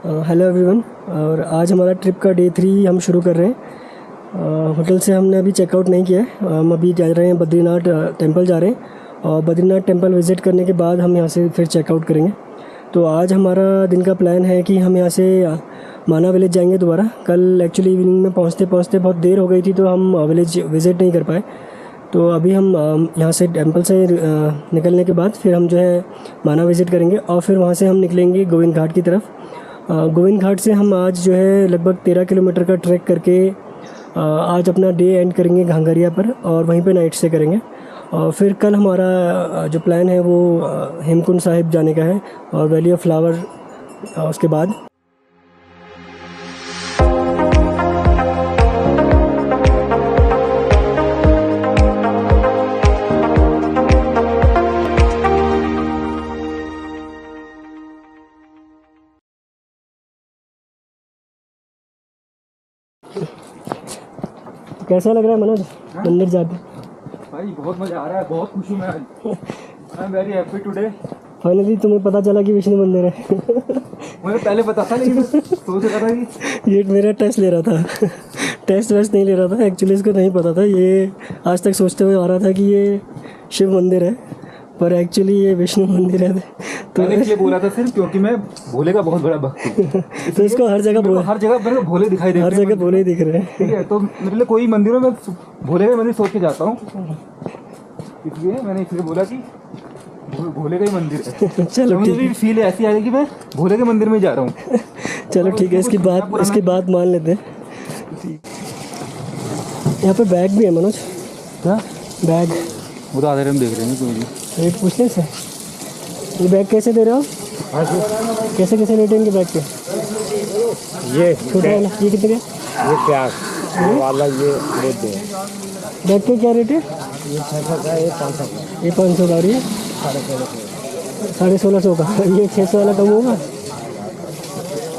Hello everyone. और आज हमारा ट्रिप का डे 3 हम शुरू कर रहे हैं। होटल से हमने अभी चेकआउट नहीं किया है। हम अभी जा रहे हैं बद्रीनाथ टेंपल जा रहे हैं और बद्रीनाथ टेंपल विज़िट करने के बाद हम यहाँ से फिर चेकआउट करेंगे। तो आज हमारा दिन का प्लान है कि हम यहाँ से माना विलेज जाएंगे दोबारा। कल एक्चुअली इवनिंग में पहुँचते पहुँचते बहुत देर हो गई थी तो हम विलेज विज़िट नहीं कर पाए। तो अभी हम यहाँ से टेंपल से निकलने के बाद फिर हम जो है माना विज़िट करेंगे और फिर वहाँ से हम निकलेंगे गोविंद घाट की तरफ। गोविंद घाट से हम आज जो है लगभग 13 किलोमीटर का ट्रैक करके आज अपना डे एंड करेंगे घांगरिया पर और वहीं पे नाइट स्टे करेंगे। और फिर कल हमारा जो प्लान है वो हेमकुंड साहिब जाने का है और वैली ऑफ फ्लावर उसके बाद। कैसा लग रहा है मनोज मंदिर जाते? भाई बहुत मजा आ रहा है, बहुत खुश हूँ मैं। I am very happy today. Finally तुम्हें पता चला कि विष्णु मंदिर है। मुझे पहले पता था लेकिन सोच रहा था कि ये मेरा टेस्ट ले रहा था। टेस्ट वेस्ट नहीं ले रहा था, एक्चुअली इसको नहीं पता था। ये आज तक सोचते हुए आ रहा था कि ये शिव मंदिर है पर एक्चुअली ये विष्णु मंदिर है। तो मैंने इसलिए बोला था सिर्फ क्योंकि मैं भोले का बहुत बड़ा भक्त हूँ। तो इसको हर जगह मेरे को भोले दिखाई देते हैं, हर जगह भोले दिख रहे हैं। ठीक है, तो मेरे लिए कोई मंदिरों में भोले का मंदिर सोच के जाता हूँ, इसलिए मैंने इसलिए बोला कि भोले का ही मंदिर है। चलो मुझे भी फील ऐसी आ रही कि मैं भोले के मंदिर में जा रहा हूँ। चलो ठीक है, इसकी बात मान लेते हैं। यहाँ पे बैग भी है मनोज। क्या बैग? वो तो आधे हम देख रहे हैं। कोई भी रेट पूछने से ये बैग कैसे दे रहे हो? कैसे रेट है इनके बैग के? ये छोटा वाला ये कितने का? ये प्याज वाला ये रेट दे। बैग के क्या रेट है? ये 600 का, ये 500 का। ये 500 का और ये 1650 का। ये 600 वाला कम होगा?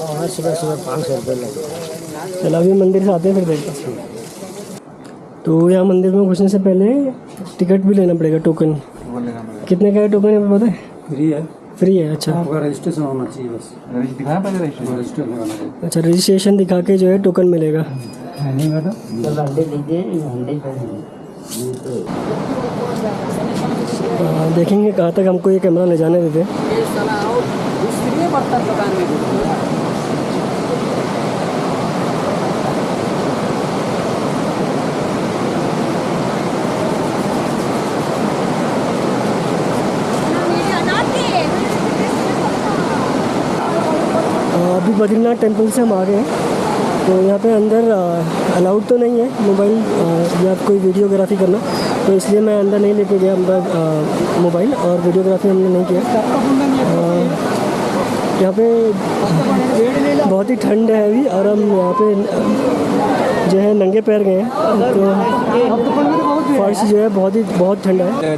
और सुबह 500 रुपये लगे। चलो अभी मंदिर से आते हैं फिर देखते हैं। तो यहाँ मंदिर में घुसने से पहले टिकट भी लेना पड़ेगा, टोकन। कितने का है टोकन? यहाँ पता है? फ्री है। अच्छा, आपका रजिस्ट्रेशन होना चाहिए बस। दिखाया पहले रजिस्ट्रेशन होना चाहिए। अच्छा, रजिस्ट्रेशन दिखा के जो है टोकन मिलेगा। नहीं मैडम, देखेंगे कहाँ तक हमको ये कैमरा ले जाने देते हैं। अभी बद्रीनाथ टेंपल से हम आ गए हैं। तो यहाँ पे अंदर अलाउड तो नहीं है मोबाइल या कोई वीडियोग्राफी करना, तो इसलिए मैं अंदर नहीं लेके गया अंदर मोबाइल, और वीडियोग्राफी हमने नहीं किया। यहाँ पे बहुत ही ठंड है अभी और हम यहाँ पे जो है नंगे पैर गए हैं। तो फर्श जो है बहुत ठंडा है।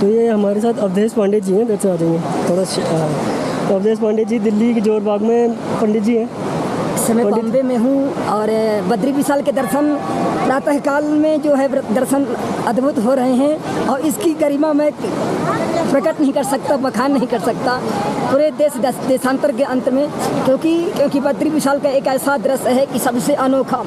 तो ये हमारे साथ अवधेश पांडे जी हैं, वैसे आ जाएंगे थोड़ा। तो अवधेश पांडे जी दिल्ली के जोर बाग में पंडित जी हैं। इस समय बॉम्बे में हूँ और बद्री विशाल के दर्शन प्रातःकाल में जो है दर्शन अद्भुत हो रहे हैं और इसकी गरिमा मैं प्रकट नहीं कर सकता, बखान नहीं कर सकता पूरे देशांतर के अंत में, क्योंकि बद्री विशाल का एक ऐसा दृश्य है कि सबसे अनोखा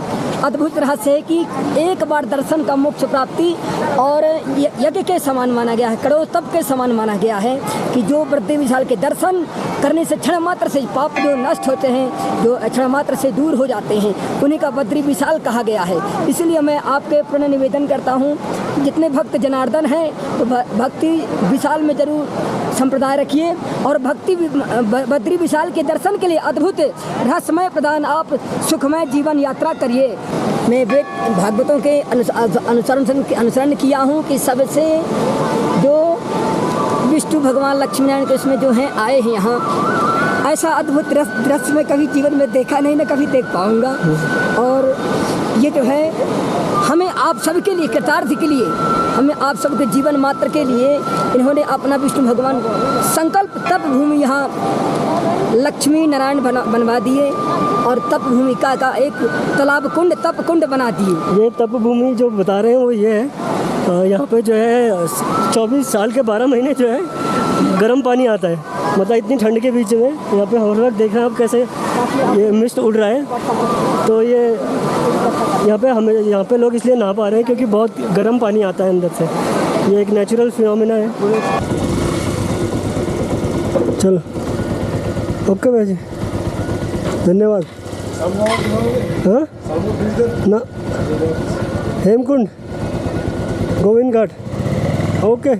अद्भुत रहस्य है कि एक बार दर्शन का मोक्ष प्राप्ति और यज्ञ के समान माना गया है, करोड़ तप के समान माना गया है कि जो बद्री विशाल के दर्शन करने से क्षण मात्र से पाप जो नष्ट होते हैं, जो क्षण मात्र से दूर हो जाते हैं, उन्हीं का बद्री विशाल कहा गया है। इसलिए मैं आपके प्रण निवेदन करता हूँ, जितने भक्त जनार्दन हैं तो भक्ति विशाल में जरूर संप्रदाय रखिए और बद्री विशाल के दर्शन के लिए अद्भुत रहस्यमय प्रदान आप सुखमय जीवन यात्रा करिए। मैं भागवतों के अनुसरण किया हूँ कि सबसे जो विष्णु भगवान लक्ष्मी नारायण कृष्ण में जो हैं आए हैं यहाँ, ऐसा अद्भुत दृश्य मैं कभी जीवन में देखा नहीं, ना कभी देख पाऊँगा। और ये जो है हमें आप सबके लिए, कृतार्थ के लिए, हमें आप सबके जीवन मात्र के लिए इन्होंने अपना विष्णु भगवान संकल्प तप भूमि यहाँ लक्ष्मी नारायण बनवा दिए और तप भूमिका का एक तालाब कुंड तप कुंड बना दिए। ये तप भूमि जो बता रहे हैं वो ये है, यहाँ पे जो है 24 साल के 12 महीने जो है गर्म पानी आता है। मतलब इतनी ठंड के बीच में यहाँ पे हर वक्त देख रहे हैं आप कैसे ये मिस्ट उड़ रहा है। तो ये यहाँ पे लोग इसलिए नहा पा रहे हैं क्योंकि बहुत गर्म पानी आता है अंदर से। ये एक नेचुरल फिनोमेना है। चलो ओके भाई जी, धन्यवाद। हाँ ना, हेमकुंड, गोविंद घाट, ओके।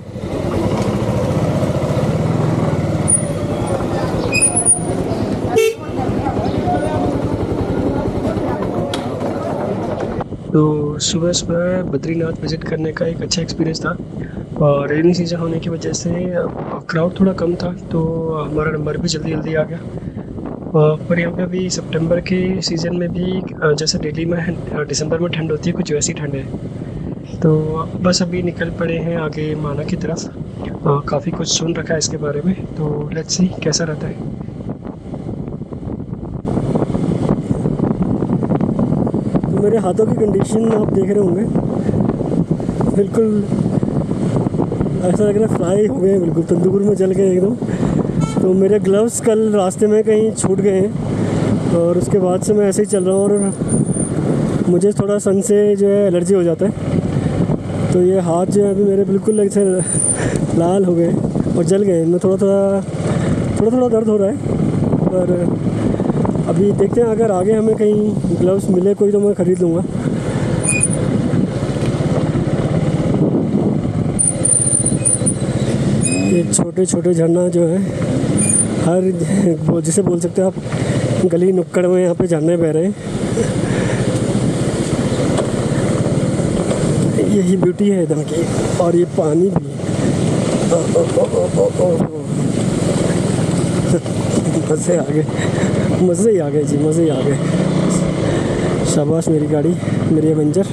तो सुबह सुबह बद्रीनाथ विज़िट करने का एक अच्छा एक्सपीरियंस था, और रेनी सीज़न होने की वजह से क्राउड थोड़ा कम था, तो हमारा नंबर भी जल्दी जल्दी आ गया। पर यहाँ पे अभी सितंबर के सीज़न में भी जैसे दिल्ली में दिसंबर में ठंड होती है, कुछ वैसी ठंड है। तो बस अभी निकल पड़े हैं आगे माना की तरफ। काफ़ी कुछ सुन रखा है इसके बारे में, तो लेट्स सी कैसा रहता है। मेरे हाथों की कंडीशन आप देख रहे होंगे, बिल्कुल ऐसा लग रहा है फ्राई हो गए, बिल्कुल तंदूर में जल गए एकदम। तो मेरे ग्लव्स कल रास्ते में कहीं छूट गए हैं, और उसके बाद से मैं ऐसे ही चल रहा हूँ, और मुझे थोड़ा सन से जो है एलर्जी हो जाता है। तो ये हाथ जो है अभी मेरे बिल्कुल ऐसे लाल हो गए और जल गए। मैं थोड़ा दर्द हो रहा है, पर अभी देखते हैं अगर आगे हमें कहीं ग्लव्स मिले कोई तो मैं ख़रीद लूँगा। ये छोटे छोटे झरना जो है हर जिसे बोल सकते हैं आप गली नुक्कड़ में यहाँ पे झरने बह रहे हैं। यही ब्यूटी है इधर की, और ये पानी भी मज़े ही आ गए जी, मज़े ही आ गए। शाबाश मेरी गाड़ी, मेरी एवेंजर।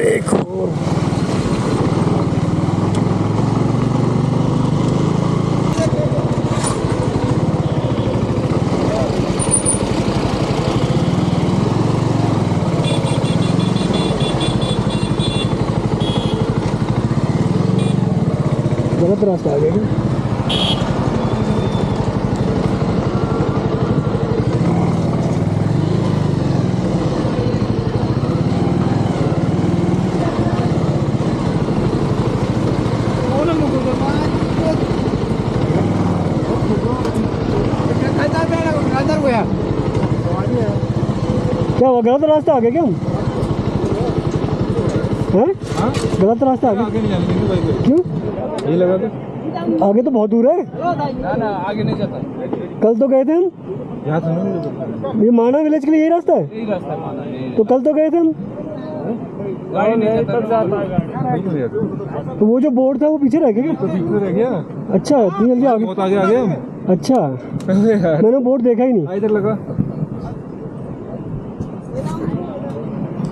एक और गलत रास्ता आ गया क्या? क्या हुआ, गलत रास्ता आ गया क्या? हैं? गलत रास्ता आ गया? आगे नहीं जाने देंगे भाई, क्यों? ये लगा के आगे तो बहुत दूर है। ना आगे नहीं जाता। कल तो गए थे हम, यहाँ सुनो, ये माना विलेज के लिए यही रास्ता है। यही रास्ता है माना, तो कल तो गए थे हम, गाड़ी नहीं जाता। तो वो जो बोर्ड था वो पीछे रह गया क्या? तो पीछे रह गया। अच्छा, इतनी जल्दी आगे? बहुत आगे आ गए हम। अच्छा, मैंने बोर्ड देखा ही नहीं। इधर लगा,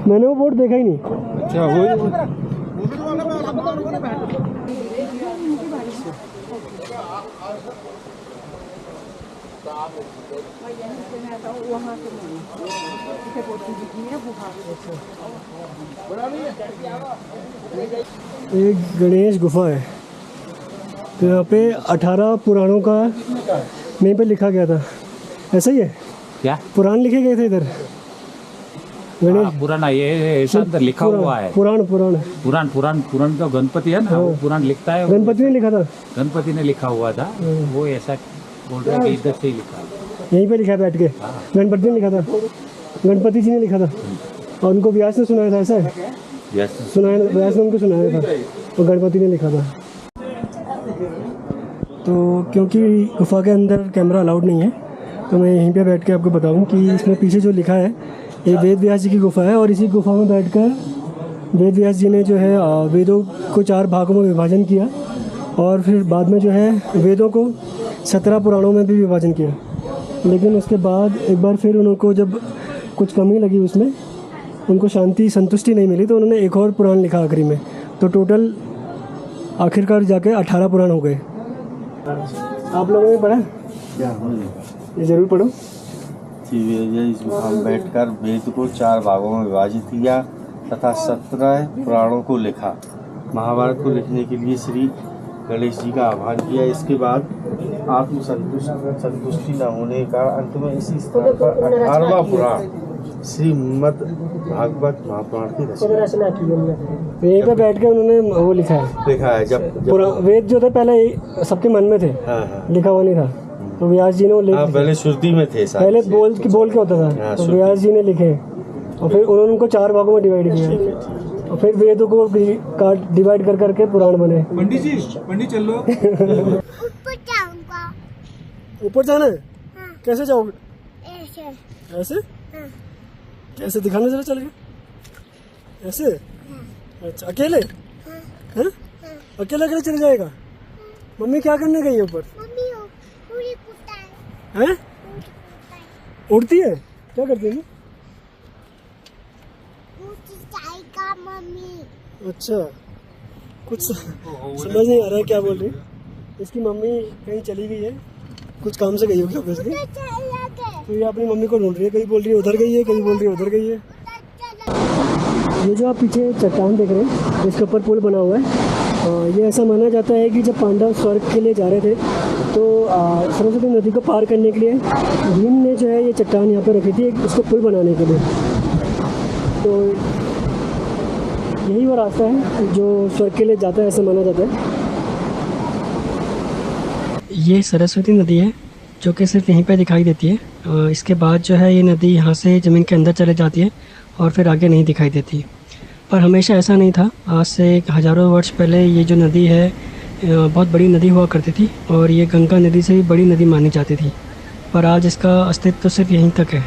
मैंने वो बोर्ड देखा ही नहीं। अच्छा वो एक गणेश गुफा है, तो यहाँ पे 18 पुराणों का यहीं पे लिखा गया था। ऐसा ही है क्या पुराण लिखे गए थे इधर? गणेश पुराना ये ऐसा अंदर लिखा हुआ है। पुराण तो गणपति है ना, वो पुराण लिखता है। गणपति ने लिखा था, गणपति ने लिखा हुआ था, वो ऐसा बोल रहा है कि इधर से ही लिखा है। यहीं पे लिखा है बैठ के। गणपति ने लिखा था, गणपति जी ने लिखा था, और उनको व्यास ने सुनाया था। ऐसा है, सुनाया, व्यास ने उनको सुनाया था, और गणपति ने लिखा था। तो क्योंकि गुफा के अंदर कैमरा अलाउड नहीं है, तो मैं यहीं पे बैठ के आपको बताऊं कि इसमें पीछे जो लिखा है ये वेद व्यास जी की गुफा है, और इसी गुफा में बैठकर वेद व्यास जी ने जो है वेदों को 4 भागों में विभाजन किया, और फिर बाद में जो है वेदों को 17 पुराणों में भी विभाजन किया। लेकिन उसके बाद एक बार फिर उनको जब कुछ कमी लगी उसमें, उनको शांति संतुष्टि नहीं मिली, तो उन्होंने एक और पुराण लिखा आखिरी में। तो टोटल आखिरकार जाके 18 पुराण हो गए। आप लोगों ने पढ़ा? ये ज़रूर पढ़ो। कि हम बैठकर वेद को 4 भागों में विभाजित किया तथा 17 पुराणों को लिखा। महाभारत को लिखने के लिए श्री गणेश जी का आह्वान किया। इसके बाद संतुष्टि न होने का अंत में इसी स्थान पर 18वां पुराण श्रीमद् भागवत महापुराण की रचना तो यहीं पे बैठ के उन्होंने वो लिखा है। जब वेद जो थे पहले सबके मन में थे। हाँ। लिखा हुआ नहीं था, तो व्यास जी ने वो लिख पहले श्रुति में थे, पहले बोल के होता था, तो व्यास जी ने लिखे और फिर उन्होंने उनको 4 भागों में डिवाइड किया और फिर वेदों को डिवाइड कर करके पुराण बने। पंडित चल लो। ऊपर जाना है? कैसे जाओगे? ऐसे? कैसे दिखाने जरा चल के? ऐसे? अच्छा, अकेले? हैं? अकेले चले जाएगा? मम्मी क्या करने गई है ऊपर? हैं? उड़ती है? क्या करती है? अच्छा, कुछ समझ नहीं आ रहा है क्या बोल रही। इसकी मम्मी कहीं चली गई है, कुछ काम से गई होगी ऑब्वियसली, तो ये अपनी मम्मी को ढूंढ रही है। कहीं बोल रही है उधर गई है, कहीं बोल रही है उधर गई है। ये जो आप पीछे चट्टान देख रहे हैं, इसके ऊपर पुल बना हुआ है। ये ऐसा माना जाता है कि जब पांडव स्वर्ग के लिए जा रहे थे तो सरस्वती नदी को पार करने के लिए भीम ने जो है ये चट्टान यहाँ पर रखी थी इसको पुल बनाने के लिए। तो यही वो रास्ता है जो स्वर्ग के लिए जाता है, ऐसा माना जाता है। ये सरस्वती नदी है जो कि सिर्फ यहीं पे दिखाई देती है। इसके बाद जो है ये नदी यहाँ से ज़मीन के अंदर चले जाती है और फिर आगे नहीं दिखाई देती। पर हमेशा ऐसा नहीं था। आज से हज़ारों वर्ष पहले ये जो नदी है बहुत बड़ी नदी हुआ करती थी और ये गंगा नदी से भी बड़ी नदी मानी जाती थी, पर आज इसका अस्तित्व तो सिर्फ यहीं तक है।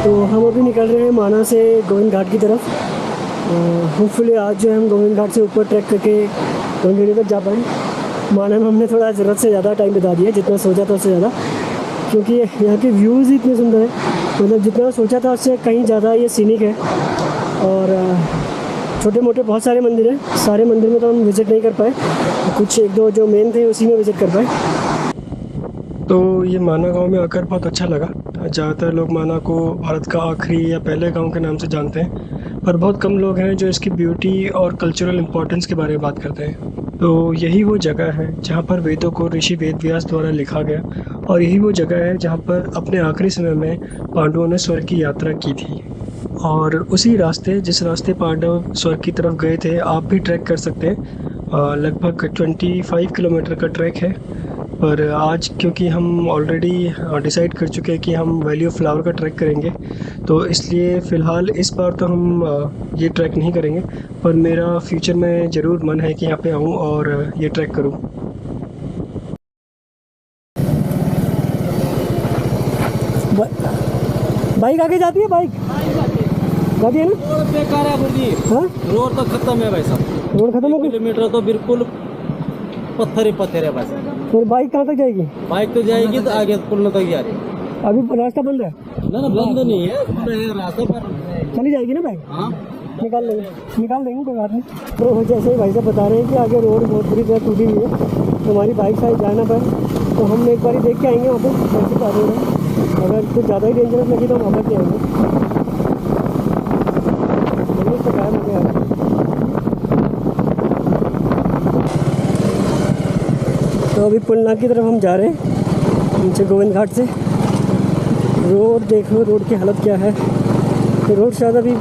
तो हम अभी निकल रहे हैं माना से गोविंद घाट की तरफ। होपफुली आज जो है हम गोविंद घाट से ऊपर ट्रैक करके गोविंद घाट तक जा पाएँ। माना में हमने थोड़ा ज़रूरत से ज़्यादा टाइम बिता दिया, जितना सोचा था उससे ज़्यादा, क्योंकि यहाँ के व्यूज़ ही इतने सुंदर हैं। मतलब जितना सोचा था उससे कहीं ज़्यादा ये सीनिक है। और छोटे मोटे बहुत सारे मंदिर हैं, सारे मंदिर में तो हम विज़िट नहीं कर पाए, कुछ 1-2 जो मेन थे उसी में विज़िट कर पाए। तो ये माना गांव में आकर बहुत अच्छा लगा। ज़्यादातर लोग माना को भारत का आखिरी या पहले गांव के नाम से जानते हैं, पर बहुत कम लोग हैं जो इसकी ब्यूटी और कल्चरल इम्पोर्टेंस के बारे में बात करते हैं। तो यही वो जगह है जहाँ पर वेदों को ऋषि वेदव्यास द्वारा लिखा गया, और यही वो जगह है जहाँ पर अपने आखिरी समय में पांडवों ने स्वर्ग की यात्रा की थी। और उसी रास्ते, जिस रास्ते पांडव स्वर्ग की तरफ गए थे, आप भी ट्रैक कर सकते हैं। लगभग 25 किलोमीटर का ट्रैक है। पर आज क्योंकि हम ऑलरेडी डिसाइड कर चुके हैं कि हम वैली ऑफ फ्लावर का ट्रैक करेंगे, तो इसलिए फ़िलहाल इस बार तो हम ये ट्रैक नहीं करेंगे। पर मेरा फ्यूचर में ज़रूर मन है कि यहाँ पे आऊँ और ये ट्रैक करूँ। बाइक आगे जाती है, बाइक जाती है ना? रोड बेकार है गुरुजी, हाँ, रोड तो खत्म है भाई साहब, रोड खत्म हो गई, किलोमीटर तो बिल्कुल पत्थर ही पत्थर है भाई साहब। फिर बाइक कहाँ तक जाएगी? बाइक तो जाएगी तो आगे पुल तक जा रही। अभी रास्ता बंद है? ना बंद नहीं है, रास्ते पर चली जाएगी ना बाइक? हाँ निकाल देंगे कोई बात नहीं। तो जैसे ही भाई साहब बता रहे हैं कि आगे रोड बहुत बुरी तरह टूटी हुई है, तो हमारी बाइक शायद जाना पाए, तो हम एक बार देख के आएंगे वहाँ पर कैसे पा रहे हैं। अगर कुछ ज़्यादा ही डेंजरस लगी तो हम वापस ले आएंगे। तो गायब हो गया। तो अभी पुलना की तरफ हम जा रहे हैं, नीचे गोविंद घाट से। रोड देख लो, रोड की हालत क्या है। तो रोड शायद अभी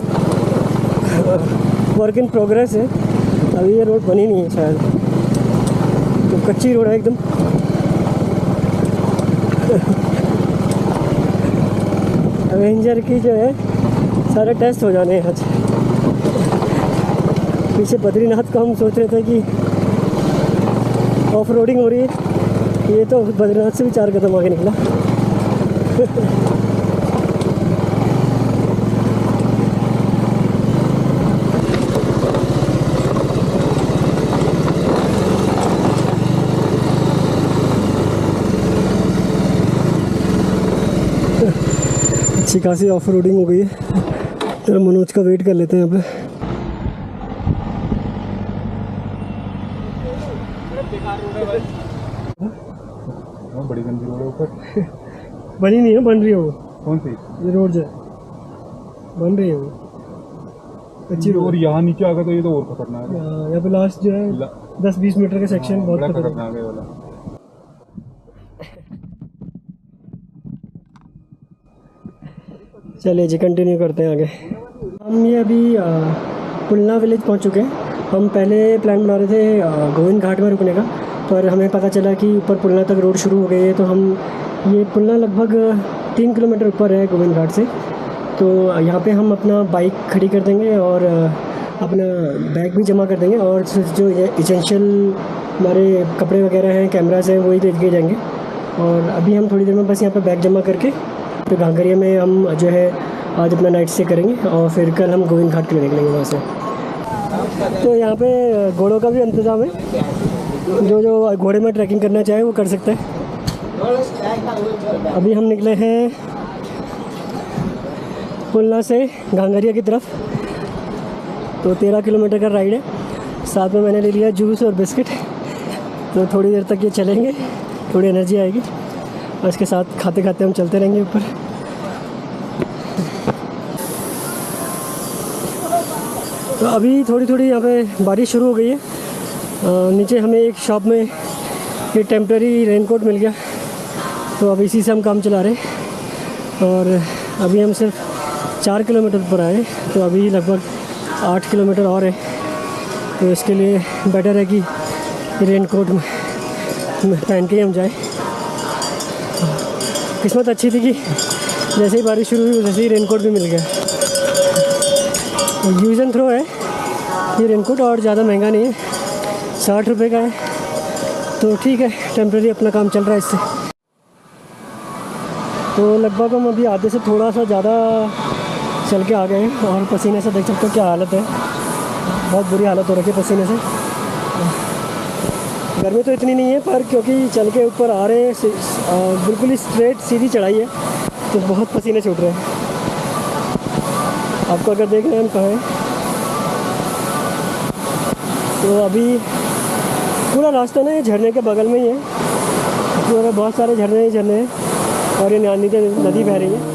वर्क इन प्रोग्रेस है, अभी ये रोड बनी नहीं है शायद, तो कच्ची रोड है एकदम। एवेंजर की जो है सारे टेस्ट हो जाने हैं आज। पीछे बद्रीनाथ को हम सोच रहे थे कि ऑफ रोडिंग हो रही है, ये तो बद्रीनाथ से भी 4 कदम आगे निकला। अच्छी खासी ऑफ रोडिंग हो गई है। तो मनोज का वेट कर लेते हैं यहाँ पे। बड़ी गंदी रोड है ऊपर। बनी नहीं है, बन रही है वो। कौन सी? ये रोड जो है बन रही है वो, कच्ची रोड। और यहाँ नीचे आ गया तो ये तो और खतरनाक है। यहाँ पे लास्ट जो है 10-20 मीटर का सेक्शन बहुत बड़ा खतरनाक खतरनाक है ये वाला। चलिए जी, कंटिन्यू करते हैं आगे। हम ये अभी पुलना विलेज पहुंच चुके हैं। हम पहले प्लान बना रहे थे गोविंद घाट में रुकने का, पर हमें पता चला कि ऊपर पुलना तक रोड शुरू हो गई है। तो हम ये पुलना लगभग 3 किलोमीटर ऊपर है गोविंद घाट से। तो यहाँ पे हम अपना बाइक खड़ी कर देंगे और अपना बैग भी जमा कर देंगे, और जो इसेंशियल हमारे कपड़े वगैरह हैं, कैमराज हैं, वही लेके जाएंगे। और अभी हम थोड़ी देर में बस यहाँ पे बैग जमा करके फिर घाघरिया में हम जो है आज अपना नाइट स्टे करेंगे, और फिर कल हम गोविंद घाट के लिए निकलेंगे वहाँ से। तो यहाँ पे घोड़ों का भी इंतज़ाम है, जो घोड़े में ट्रैकिंग करना चाहे वो कर सकता है। अभी हम निकले हैं पुलना से घाघरिया की तरफ। तो 13 किलोमीटर का राइड है। साथ में मैंने ले लिया जूस और बिस्किट। तो थोड़ी देर तक ये चलेंगे, थोड़ी एनर्जी आएगी, और इसके साथ खाते खाते हम चलते रहेंगे ऊपर। तो अभी थोड़ी थोड़ी यहाँ पे बारिश शुरू हो गई है। नीचे हमें एक शॉप में ये टेम्प्रेरी रेनकोट मिल गया, तो अब इसी से हम काम चला रहे हैं। और अभी हम सिर्फ 4 किलोमीटर पर आए, तो अभी लगभग 8 किलोमीटर और है। तो इसके लिए बेटर है कि रेनकोट में पहन के हम जाए। किस्मत अच्छी थी कि जैसे ही बारिश शुरू हुई वैसे ही रेनकोट भी मिल गया। यूज़ एंड थ्रो है ये रेनकोट, और ज़्यादा महंगा नहीं है, 60 रुपये का है। तो ठीक है, टेम्प्रेरी अपना काम चल रहा है इससे। तो लगभग हम अभी आधे से थोड़ा सा ज़्यादा चल के आ गए हैं, और पसीने से देख सकते हो क्या हालत है। बहुत बुरी हालत हो रखी है पसीने से। गर्मी तो इतनी नहीं है, पर क्योंकि चल के ऊपर आ रहे हैं, बिल्कुल ही स्ट्रेट सीधी चढ़ाई है, तो बहुत पसीने छूट रहे हैं। आपको अगर देख रहे हैं हम कहाँ हैं, तो अभी पूरा रास्ता ना ये झरने के बगल में ही है। पूरा बहुत सारे झरने ही झरने हैं, और ये नीचे नदी बह रही है।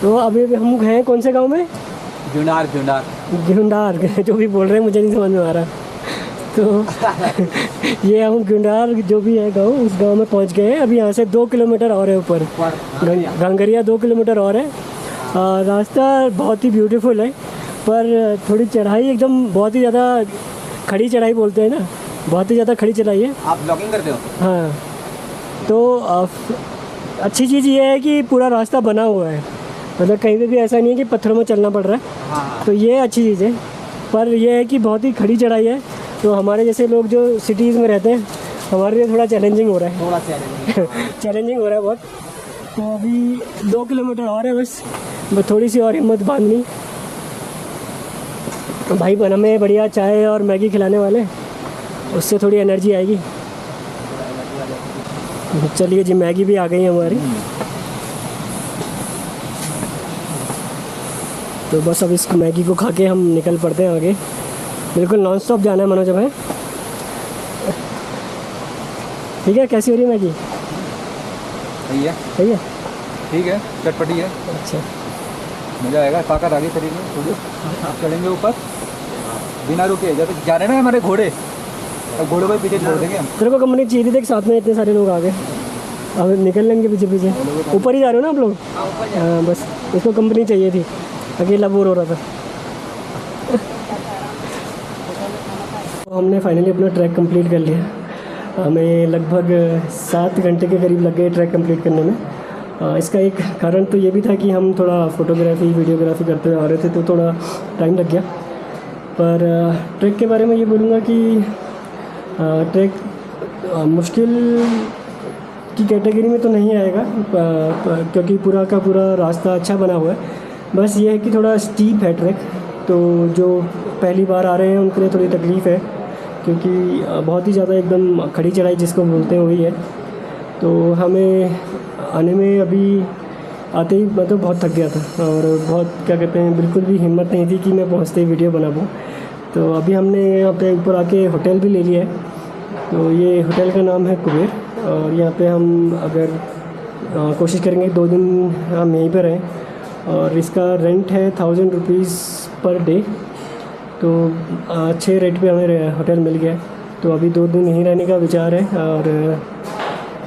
तो अभी हम हैं कौन से गांव में? जुनार जुनार गुंडार जो भी बोल रहे हैं मुझे नहीं समझ में आ रहा। तो ये हम गुंडार जो भी है गांव, उस गांव में पहुंच गए हैं। अभी यहाँ से 2 किलोमीटर और है ऊपर, गंगरिया 2 किलोमीटर और है। रास्ता बहुत ही ब्यूटीफुल है, पर थोड़ी चढ़ाई एकदम बहुत ही ज़्यादा खड़ी चढ़ाई बोलते हैं ना, बहुत ही ज़्यादा खड़ी चढ़ाई है। आप ब्लॉगिंग करते हो? हाँ, तो अच्छी चीज़ ये है कि पूरा रास्ता बना हुआ है, मतलब कहीं पे भी ऐसा नहीं है कि पत्थरों में चलना पड़ रहा है। हाँ। तो ये अच्छी चीज़ है, पर यह है कि बहुत ही खड़ी चढ़ाई है, तो हमारे जैसे लोग जो सिटीज़ में रहते हैं हमारे लिए थोड़ा चैलेंजिंग हो रहा है, थोड़ा चैलेंजिंग हो रहा है बहुत। तो अभी 2 किलोमीटर और है, बस थोड़ी सी और हिम्मत बांधनी। तो भाई बन हमें बढ़िया चाय और मैगी खिलाने वाले, उससे थोड़ी एनर्जी आएगी। चलिए जी, मैगी भी आ गई है हमारी। तो बस अब इस मैगी को खा के हम निकल पड़ते हैं आगे। बिल्कुल नॉन स्टॉप जाना है मनोज भाई। ठीक है, कैसी हो रही है मैगी? सही है, सही है, ठीक है, चटपटी है, अच्छा मज़ा आएगा। ताकत आगे चलेंगे, थोड़ी चढ़ेंगे ऊपर बिना रुके। जब जा रहे हैं ना हमारे घोड़े, अब घोड़ों को पीछे छोड़ देंगे हम। तेरे को कंपनी चाहिए थी, देख साथ में इतने सारे लोग आ गए, अब निकल लेंगे पीछे पीछे। ऊपर ही जा रहे हो ना आप लोग? हाँ, बस उसको कंपनी चाहिए थी, अकेला बोर हो रहा था। तो हमने फाइनली अपना ट्रैक कंप्लीट कर लिया। हमें लगभग 7 घंटे के करीब लग गए ट्रैक कंप्लीट करने में। इसका एक कारण तो ये भी था कि हम थोड़ा फ़ोटोग्राफी वीडियोग्राफी करते हुए आ रहे थे, तो थोड़ा टाइम लग गया। पर ट्रैक के बारे में ये बोलूँगा कि ट्रैक मुश्किल की कैटेगरी में तो नहीं आएगा, क्योंकि पूरा का पूरा रास्ता अच्छा बना हुआ है। बस ये है कि थोड़ा स्टीप है ट्रैक, तो जो पहली बार आ रहे हैं उनके लिए थोड़ी तकलीफ़ है, क्योंकि बहुत ही ज़्यादा एकदम खड़ी चढ़ाई जिसको बोलते हैं वही है। तो हमें आने में अभी आते ही मैं तो बहुत थक गया था, और बहुत क्या कहते हैं, बिल्कुल भी हिम्मत नहीं थी कि मैं पहुंचते ही वीडियो बना पाऊँ। तो अभी हमने यहाँ पे ऊपर आके होटल भी ले लिया है। तो ये होटल का नाम है कुबेर, और यहाँ पे हम अगर कोशिश करेंगे 2 दिन हम यहीं पर रहें, और इसका रेंट है 1000 रुपीज़ पर डे। तो अच्छे रेट पे हमें होटल मिल गया है। तो अभी 2 दिन यहीं रहने का विचार है, और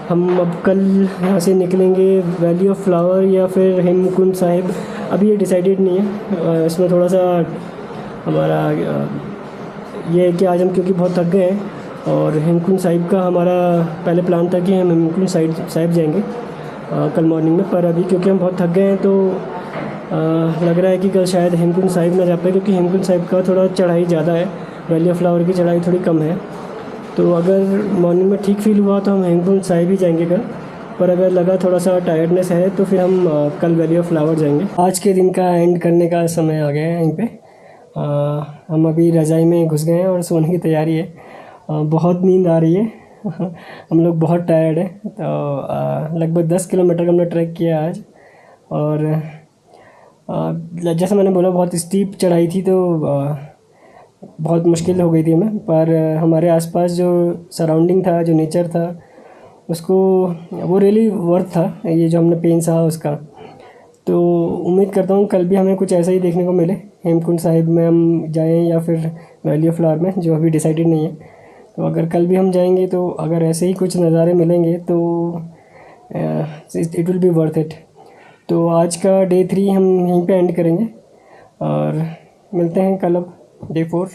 हम अब कल यहाँ से निकलेंगे वैली ऑफ फ्लावर या फिर हेमकुंड साहिब, अभी ये डिसाइडेड नहीं है। इसमें थोड़ा सा हमारा ये है कि आज हम क्योंकि बहुत थक गए हैं और हेमकुंड साहिब का हमारा पहले प्लान था कि हम हेमकुंड साहिब जाएंगे कल मॉर्निंग में, पर अभी क्योंकि हम बहुत थक गए हैं तो लग रहा है कि कल शायद हेमकुंड साहिब ना जा पाए, क्योंकि हेमकुंड साहिब का थोड़ा चढ़ाई ज़्यादा है, वैली ऑफ फ्लावर की चढ़ाई थोड़ी कम है। तो अगर मॉर्निंग में ठीक फील हुआ तो हम हेमकुंड साहिब ही जाएंगे कल, पर अगर लगा थोड़ा सा टायर्डनेस है तो फिर हम कल वैली ऑफ फ्लावर जाएंगे। आज के दिन का एंड करने का समय आ गया है यहीं पे। हम अभी रज़ाई में घुस गए हैं और सोने की तैयारी है। बहुत नींद आ रही है हम लोग बहुत टायर्ड है। तो लगभग 10 किलोमीटर का हमने ट्रैक किया आज, और जैसा मैंने बोला बहुत स्टीप चढ़ाई थी, तो बहुत मुश्किल हो गई थी हमें। पर हमारे आसपास जो सराउंडिंग था, जो नेचर था, उसको वो रियली वर्थ था ये जो हमने पेन सहा उसका। तो उम्मीद करता हूँ कल भी हमें कुछ ऐसा ही देखने को मिले, हेमकुंड साहिब में हम जाएं या फिर वैली ऑफ फ्लावर में, जो अभी डिसाइडेड नहीं है। तो अगर कल भी हम जाएंगे तो अगर ऐसे ही कुछ नज़ारे मिलेंगे तो it will be worth it. तो आज का डे 3 हम यहीं पे एंड करेंगे और मिलते हैं कल अब डे 4।